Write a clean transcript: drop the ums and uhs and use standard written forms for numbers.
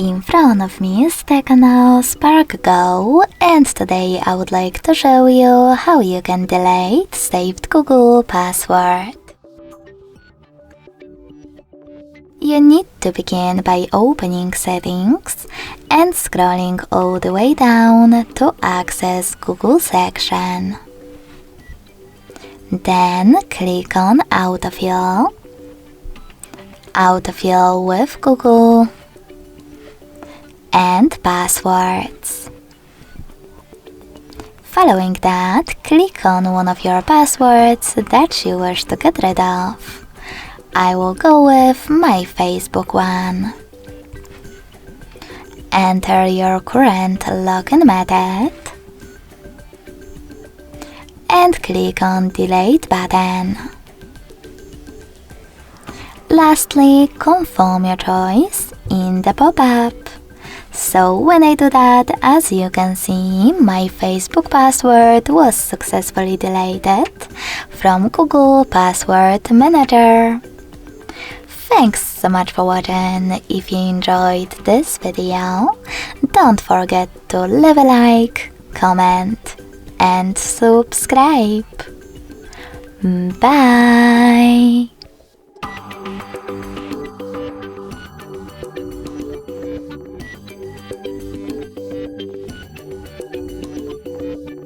In front of me is TECNO Spark Go, and today I would like to show you how you can delete saved Google password. You need to begin by opening Settings and scrolling all the way down to access Google section. Then click on Autofill, Autofill with Google, and passwords. Following that, click on one of your passwords that you wish to get rid of. I will go with my Facebook one. Enter your current login method and click on Delete button. Lastly, confirm your choice in the pop-up. So when I do that, as you can see, my Facebook password was successfully deleted from Google Password Manager. Thanks so much for watching. If you enjoyed this video, don't forget to leave a like, comment, and subscribe. Bye!